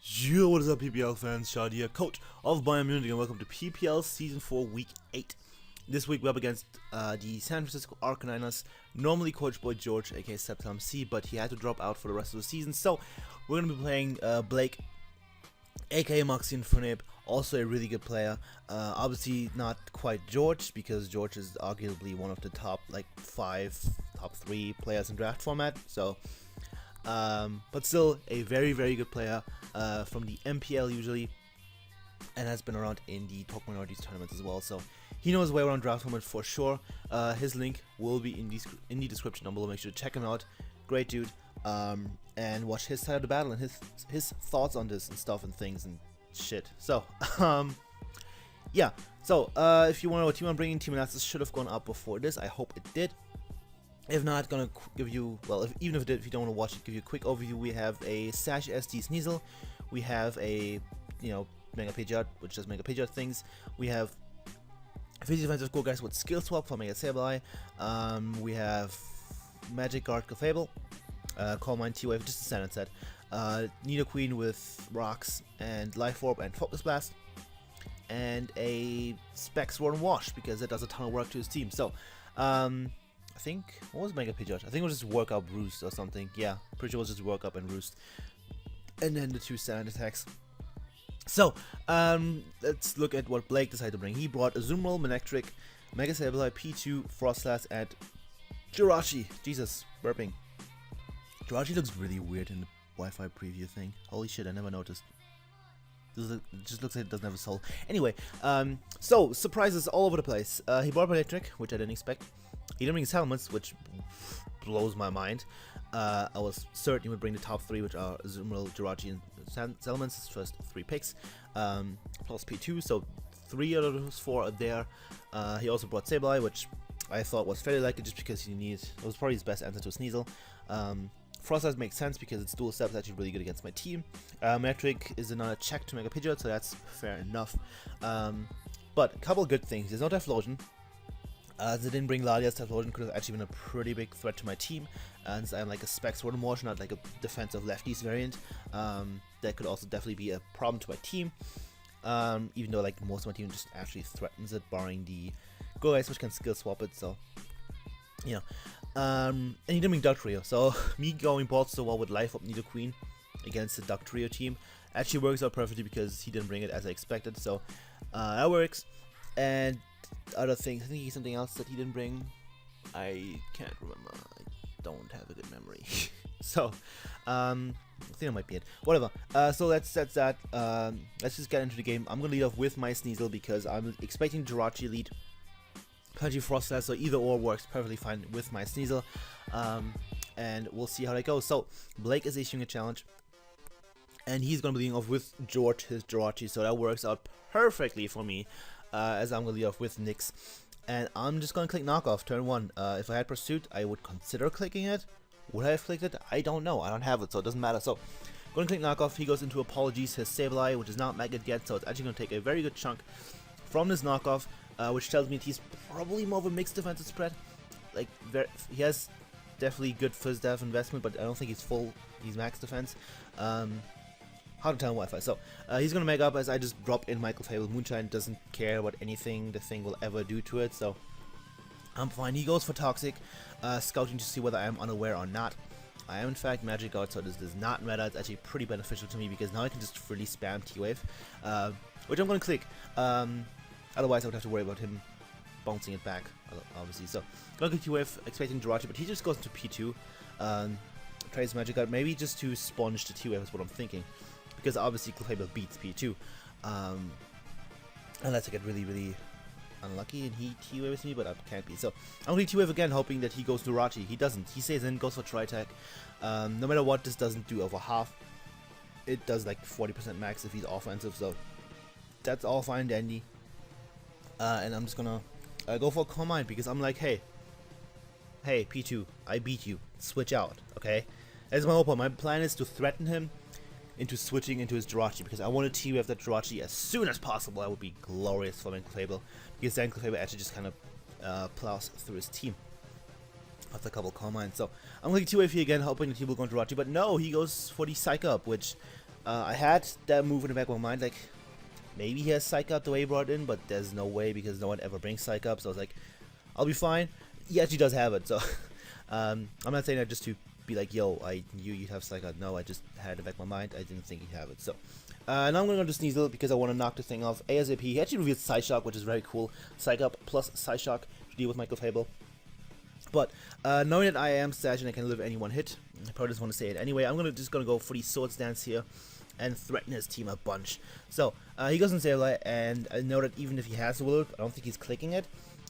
Yo, what is up, PPL fans? Shoutout here, coach of Bayern Mewnich, and welcome to PPL Season 4, Week 8. This week we're up against the San Francisco Arcaniners, normally coached by George, aka SceptileMC, but he had to drop out for the rest of the season, so we're going to be playing Blake, aka MoxieInfernape, also a really good player. Obviously not quite George, because George is arguably one of the top, top 3 players in draft format, so... but still a very good player from the MPL usually, and has been around in the top minorities tournaments as well, so he knows his way around draft format for sure. His link will be in the description down below. Make sure to check him out. Great dude, and watch his side of the battle and his thoughts on this and stuff and things and shit. So yeah, so if you want to know what team I'm bringing, team analysis should have gone up before this. I hope it did. If not, gonna give you, well, even if it did, if you don't want to watch it, give you a quick overview. We have a Sash SD Sneasel, we have a, Mega Pidgeot, which does Mega Pidgeot things. We have 50 defensive core guys with skill swap for Mega Sableye. We have Magic Guard Clefable, Calm Mind T-Wave, just a standard set. Nidoqueen with Rocks and Life Orb and Focus Blast. And a Specs Sword Wash, because it does a ton of work to his team. So, I think, what was Mega Pidgeot? I think it was just Work Up Roost or something. Yeah, pretty sure it was just Work Up and Roost. And then the 2 standard attacks. So, let's look at what Blake decided to bring. He brought Azumarill, Manectric, Mega Sableye, P2, Frostlass, and Jirachi. Jesus, burping. Jirachi looks really weird in the Wi-Fi preview thing. Holy shit, I never noticed. It just looks like it doesn't have a soul. Anyway, so, surprises all over the place. He brought Manectric, which I didn't expect. He didn't bring his helmets, which blows my mind. I was certain he would bring the top 3, which are Azumarill, Jirachi, and Salamence, his first 3 picks, plus P2, so 3 out of those 4 are there. He also brought Sableye, which I thought was fairly likely just because it was probably his best answer to Sneasel. Frostlass makes sense because its dual step is actually really good against my team. Metric is another check to Mega Pidgeot, so that's fair enough. But a couple of good things. There's no Typhlosion. They didn't bring Lalia's Typhlosion, could have actually been a pretty big threat to my team, and so I'm like a Specs Sword and Wash, not like a defensive lefties variant. That could also definitely be a problem to my team, even though like most of my team just actually threatens it, barring the Go Ice, which can skill swap it, so and he didn't bring Duck Trio, so me going balls to the wall with Life Up Nidoqueen against the Duck Trio team actually works out perfectly because he didn't bring it as I expected, so that works. And other things, I think he's something else that he didn't bring. I can't remember. I don't have a good memory. So, I think that might be it. Whatever. So that's that. Let's just get into the game. I'm gonna lead off with my Sneasel because I'm expecting Jirachi lead. Pudgy Frostlass, so either or works perfectly fine with my Sneasel. And we'll see how that goes. So, Blake is issuing a challenge. And he's gonna be leading off with George, his Jirachi, so that works out perfectly for me. As I'm going to lead off with Nyx, and I'm just going to click Knockoff, turn 1. If I had Pursuit, I would consider clicking it. Would I have clicked it? I don't know, I don't have it, so it doesn't matter. So, going to click Knockoff, he goes into Apologies, his Sableye, which is not Mega yet, so it's actually going to take a very good chunk from this Knockoff, which tells me that he's probably more of a mixed defensive spread. Like, he has definitely good first def investment, but I don't think he's max defense. Hard to tell on Wi-Fi. So, he's going to make up as I just drop in Michael Fable. Moonshine doesn't care what anything the thing will ever do to it, so I'm fine. He goes for Toxic, scouting to see whether I am unaware or not. I am in fact Magic Guard, so this does not matter. It's actually pretty beneficial to me because now I can just freely spam T-Wave, which I'm going to click. Otherwise I would have to worry about him bouncing it back, obviously. So, going to click T-Wave, expecting Jirachi, but he just goes into P2. Tries Magic Guard, maybe just to sponge the T-Wave is what I'm thinking. Because obviously Clefable beats P2, unless I get really unlucky and he T-Waves me, but I can't be. So I'm going to T-Wave again, hoping that he goes to Jirachi. He doesn't. He stays in, goes for Tri-Attack. No matter what, this doesn't do over half. It does like 40% max if he's offensive, so that's all fine dandy. And I'm just gonna go for a Calm Mind because I'm like, hey P2, I beat you. Switch out, okay? That's my whole point. My plan is to threaten him into switching into his Jirachi because I want to T-Wave that Jirachi as soon as possible. That would be glorious for my Clefable because then Clefable actually just kind of plows through his team after a couple Calm Minds. So I'm going to T-Wave here again, hoping that he will go into Jirachi, but no, he goes for the Psych Up, which I had that move in the back of my mind, like, maybe he has Psych Up the way he brought it in, but there's no way because no one ever brings Psych Up, so I was like, I'll be fine. He actually does have it, so I'm not saying that just to be like, yo, I knew you'd have Psych Up. No, I just had it in the back of my mind. I didn't think he'd have it, so. Now I'm going to go to Sneasel because I want to knock the thing off ASAP. He actually revealed Psyshock, which is very cool. Psych Up plus Psyshock to deal with Michael Fable. But knowing that I am Sage and I can live any one hit, I probably just want to say it anyway. I'm just gonna go for the Sword Stance here and threaten his team a bunch. So he goes in Sableye, and I know that even if he has a Willow, I don't think he's clicking it.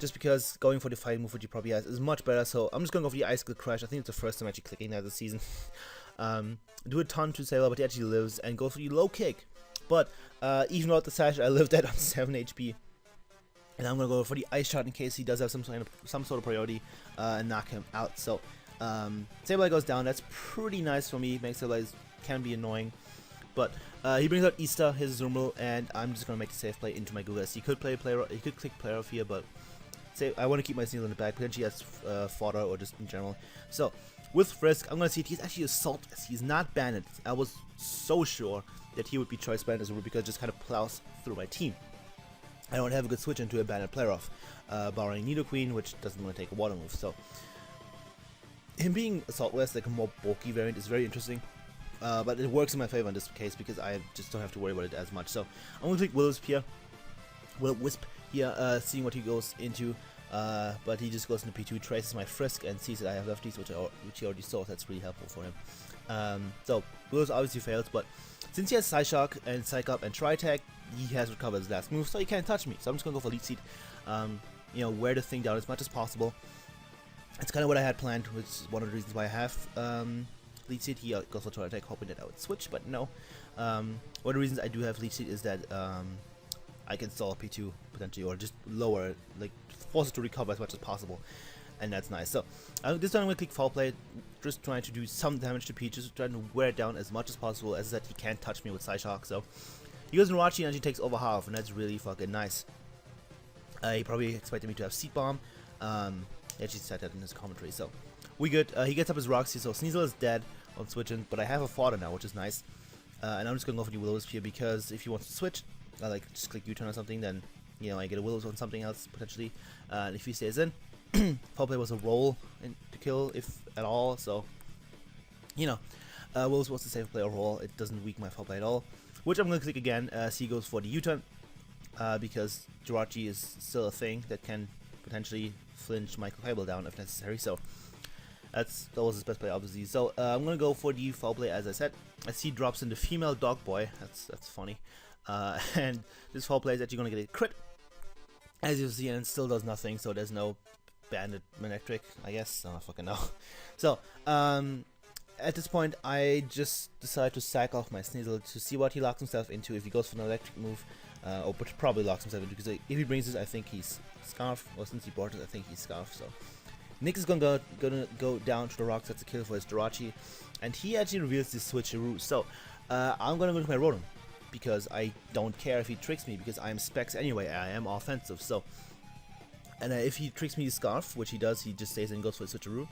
Just because going for the fight move, which he probably has, is much better. So I'm just gonna go for the Icicle Crash. I think it's the first time actually clicking that this season. Do a ton to Sableye, but he actually lives, and go for the low kick. But even without the Sash, I lived that on 7 HP. And I'm gonna go for the Ice Shot in case he does have some sort of priority and knock him out. So Sableye goes down. That's pretty nice for me. Makes Sableye can be annoying, but he brings out Easter, his Zoomerl, and I'm just gonna make a safe play into my Gugas. He could play player. He could click player off here, but I want to keep my Sneasel in the back, potentially as fodder or just in general. So with Frisk, I'm gonna see it. He's actually Assault. He's not Bandit. I was so sure that he would be choice Bandit because it just kind of plows through my team. I don't have a good switch into a Bandit player off, borrowing Nidoqueen, which doesn't want to take a water move. So him being Assault West, like a more bulky variant, is very interesting. But it works in my favor in this case because I just don't have to worry about it as much. So I'm gonna click Will-Wisp here, seeing what he goes into. But he just goes into P2, traces my Frisk, and sees that I have lefties, which he already saw. That's really helpful for him. So Will-Wisp obviously fails, but since he has Psyshock and Psych Up and Tri-Tag, he has recovered his last move, so he can't touch me. So I'm just gonna go for Leech Seed, wear the thing down as much as possible. It's kind of what I had planned, which is one of the reasons why I have Leech Seed. He goes for Tri-Tag, hoping that I would switch, but no. One of the reasons I do have Leech Seed is that I can stall P2 potentially, or just lower, like force it to recover as much as possible, and that's nice. So this time I'm gonna click Foul Play, just trying to do some damage to Peach, just trying to wear it down as much as possible. As I said, he can't touch me with Psyshock, so he goes in Rachi and actually takes over half, and that's really fucking nice. He probably expected me to have Seed Bomb. He actually said that in his commentary, so we good. He gets up his Roxy, so Sneasel is dead on switching, but I have a fodder now, which is nice. And I'm just gonna go for the Will-Wisp here because if he wants to switch, like just click U-turn or something, then I get a Will-Wisp on something else potentially. And if he stays in, Foul Play was a roll to kill, if at all. So Will-Wisp wants to save play or roll. It doesn't weaken my Foul Play at all. Which I'm gonna click again. He goes for the U-turn because Jirachi is still a thing that can potentially flinch Michael Fable down if necessary. So that was his best play, obviously. So I'm gonna go for the Foul Play, as I said. As he drops in the female dog boy. That's funny. And this Foul Play is actually gonna get a crit, as you see, and it still does nothing. So there's no Bandit Manectric, I guess. I don't fucking know. So at this point, I just decide to sack off my Sneasel to see what he locks himself into. If he goes for an electric move, but probably locks himself into, because if he brings this, I think he's Scarf. Or since he brought it, I think he's Scarf. So Nick is gonna go down to the rocks. That's a kill for his Jirachi, and he actually reveals this switcheroo. So I'm gonna go to my Rotom because I don't care if he tricks me because I am Specs anyway. I am offensive. So if he tricks me, Scarf, which he does, he just stays and goes for the switcheroo.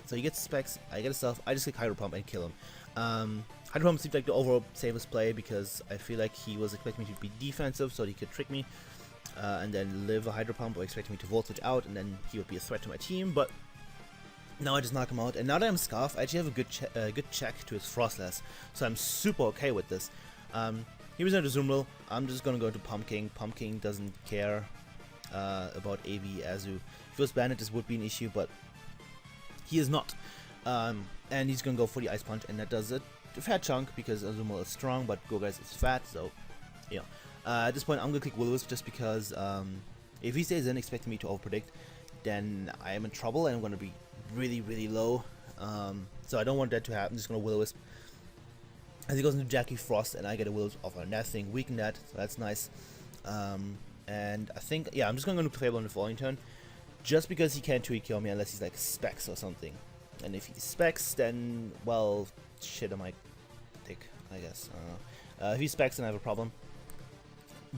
So he gets Specs, I get a Stuff, I just click Hydro Pump and kill him. Hydro Pump seems like the overall safest play because I feel like he was expecting me to be defensive so he could trick me and then live a Hydro Pump, or expecting me to Volt Switch out and then he would be a threat to my team, but now I just knock him out. And now that I'm Scarf, I actually have a good check to his Frostless, so I'm super okay with this. He was into Zoomerl. I'm just gonna go to Pumpkin. Pumpkin doesn't care about AV Azu. If it was Bandit, this would be an issue, but he is not. And he's gonna go for the Ice Punch, and that does it. A fat chunk because Azumarill is strong, but Gourgeist is fat, so at this point I'm gonna click Will-Wisp just because if he stays in expecting me to overpredict, then I am in trouble and I'm gonna be really low. So I don't want that to happen. I'm just gonna Will-Wisp. As he goes into Jackie Frost, and I get a Will-Wisp off on that thing, weaken that, so that's nice. And I think, I'm just gonna go to Fable on the following turn, just because he can't 2 kill me unless he's like Specs or something. And if he's Specs, then, well, shit, I might take, I guess. If he's Specs, then I have a problem.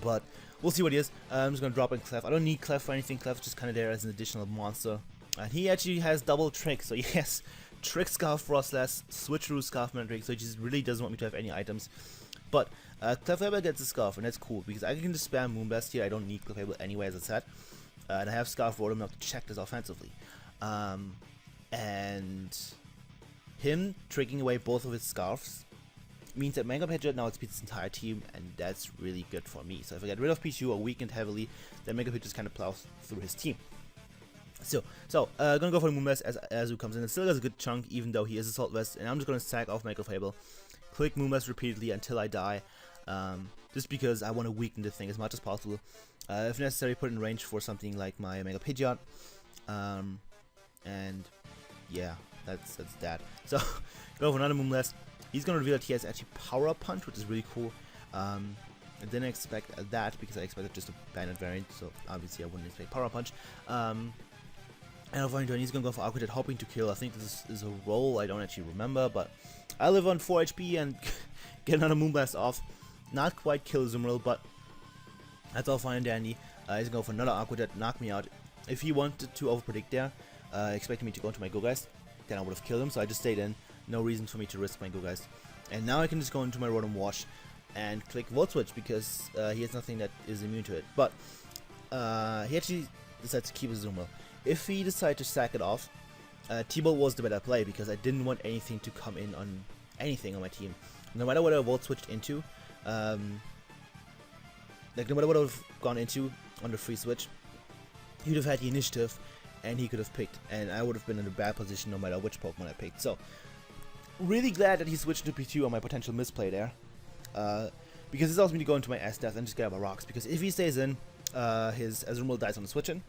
But we'll see what he is. I'm just gonna drop in Clef. I don't need Clef for anything. Clef is just kind of there as an additional monster. And he actually has double trick, so yes, Trick Scarf Frostless, Switcheroo Scarf Mandrake, so he just really doesn't want me to have any items. But Clefable gets a Scarf, and that's cool, because I can just spam Moonblast here. I don't need Clefable anyway, as I said. And I have Scarf Rotom enough to check this offensively. And him tricking away both of his Scarfs means that Mega Pidgeot now outspeeds his entire team, and that's really good for me. So if I get rid of Pichu or weakened heavily, then Mega Pidgeot just kind of plows through his team. So gonna go for the Moonblast as Azu comes in. It still has a good chunk, even though he is Assault Vest, and I'm just gonna sack off Mega Fable, click Moonblast repeatedly until I die, just because I want to weaken the thing as much as possible. If necessary, put in range for something like my Mega Pidgeot, and yeah, that's that. So go for another Moonblast. He's gonna reveal that he has actually Power Up Punch, which is really cool. I didn't expect that because I expected just a banded variant, so obviously I wouldn't expect Power Up Punch. And I'll find he's gonna go for Aqua Jet, hoping to kill. I think this is a roll, I don't actually remember, but I live on 4 HP and get another Moonblast off. Not quite kill Zumril, but that's all fine and dandy. He's gonna go for another Aqua Jet, knock me out. If he wanted to overpredict there, expecting me to go into my Go-Geist, then I would have killed him, so I just stayed in. No reason for me to risk my Go-Geist. And now I can just go into my Rotom Wash and click Volt Switch, because he has nothing that is immune to it. But he actually decides to keep his Zumril. If he decided to sack it off, T-Ball was the better play, because I didn't want anything to come in on anything on my team. No matter what I Volt Switched into, no matter what I would have gone into on the free switch, he would have had the initiative, and he could have picked, and I would have been in a bad position no matter which Pokemon I picked. So, really glad that he switched to P2 on my potential misplay there, because this allows me to go into my S-Death and just get out my rocks, because if he stays in, his Azumarill dies on the switch in,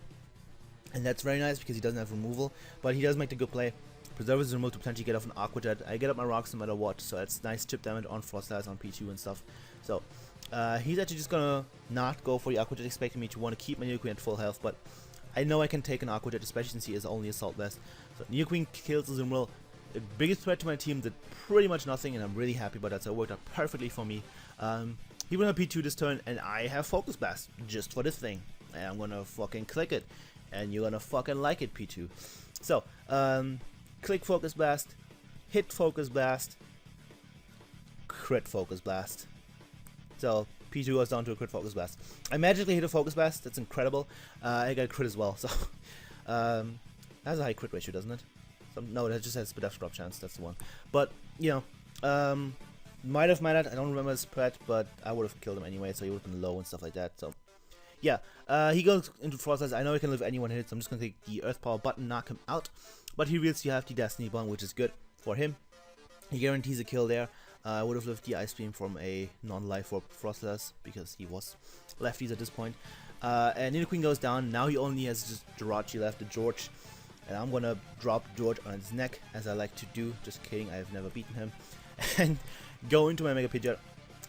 and that's very nice because he doesn't have removal, but he does make the good play. Preserve his removal to potentially get off an Aqua Jet. I get up my rocks no matter what, so it's nice chip damage on Frostlass, on P2 and stuff. So, he's actually just gonna not go for the Aqua Jet, expecting me to want to keep my Nidoqueen at full health, but I know I can take an Aqua Jet, especially since he is only Assault Vest. So, Nidoqueen kills the Azumarill. The biggest threat to my team did pretty much nothing, and I'm really happy about that, so it worked out perfectly for me. He went on P2 this turn, and I have Focus Blast just for this thing. And I'm gonna fucking click it, and you're gonna fucking like it, P2. So, click Focus Blast, hit Focus Blast, crit Focus Blast. So, P2 goes down to a crit Focus Blast. I magically hit a Focus Blast, that's incredible. I got a crit as well, so, that's a high crit ratio, doesn't it? No, that just has Spadef drop chance, that's the one. But, you know, might have mattered, I don't remember the spread, but I would have killed him anyway, so he would have been low and stuff like that, so. Yeah, he goes into Frostlass. I know he can live anyone hit, so I'm just going to take the Earth Power button, knock him out. But he reveals you have the Destiny Bomb, which is good for him. He guarantees a kill there. I would have lived the Ice Beam from a non-life for Frostlass, because he was lefties at this point. And Nidoqueen goes down. Now he only has just Jirachi left, the George. And I'm going to drop George on his neck, as I like to do. Just kidding, I've never beaten him. And go into my Mega Pidgeot.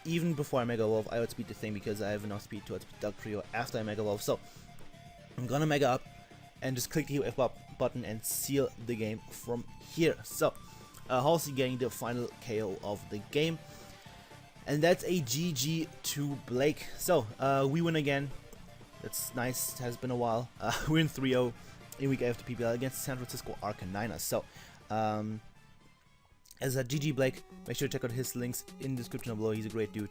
Even before I Mega Evolve, I outspeed the thing because I have enough speed to outspeed Dugtrio after I Mega Evolve. So, I'm gonna Mega up and just click the F button and seal the game from here. So, Halsey getting the final KO of the game. And that's a GG to Blake. So, we win again. That's nice, it has been a while. We're in 3-0 in week after PPL against San Francisco Arcaniners. So, as a GG Blake, make sure to check out his links in the description below. He's a great dude.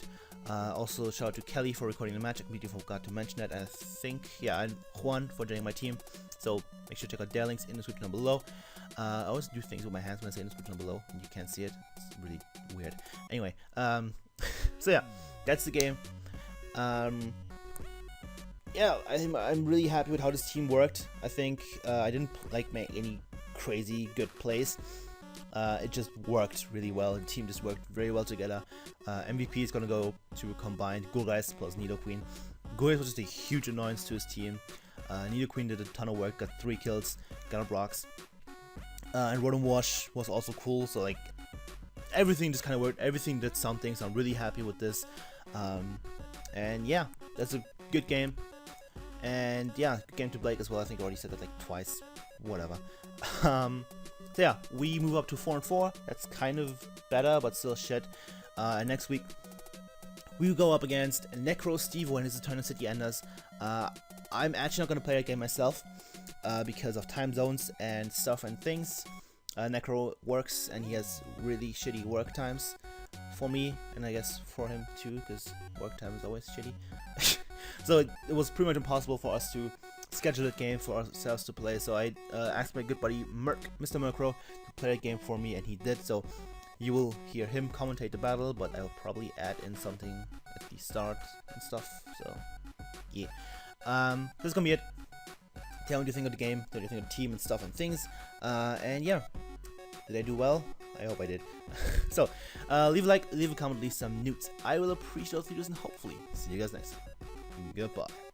Also, shout out to Kelly for recording the match. I completely forgot to mention that. I think, yeah, and Juan for joining my team. So make sure to check out their links in the description below. I always do things with my hands when I say in the description below, and you can't see it. It's really weird. Anyway, so yeah, that's the game. Yeah, I think I'm really happy with how this team worked. I think I didn't make any crazy good plays. It just worked really well. The team just worked very well together. MVP is gonna go to a combined Go-Geist plus Nidoqueen. Go-Geist was just a huge annoyance to his team. Nidoqueen did a ton of work, got 3 kills, got up rocks. And Rotom Wash was also cool, so like everything just kind of worked. Everything did something, so I'm really happy with this. And yeah, that's a good game. And yeah, good game to Blake as well. I think I already said that like twice. Whatever. So yeah, we move up to 4-4. That's kind of better, but still shit. And next week, we go up against Necro Steve when his Eternal City Enders. I'm actually not going to play that game myself because of time zones and stuff and things. Necro works, and he has really shitty work times for me, and I guess for him too, because work time is always shitty. So it was pretty much impossible for us to schedule a game for ourselves to play, so I asked my good buddy Mr. Murkrow to play a game for me, and he did. So you will hear him commentate the battle, but I'll probably add in something at the start and stuff. So yeah, this is gonna be it. Tell me what you think of the game, what you think of the team and stuff and things, and yeah, did I do well? I hope I did. So leave a like, leave a comment, leave some newts. I will appreciate those videos, and hopefully see you guys next time. Goodbye.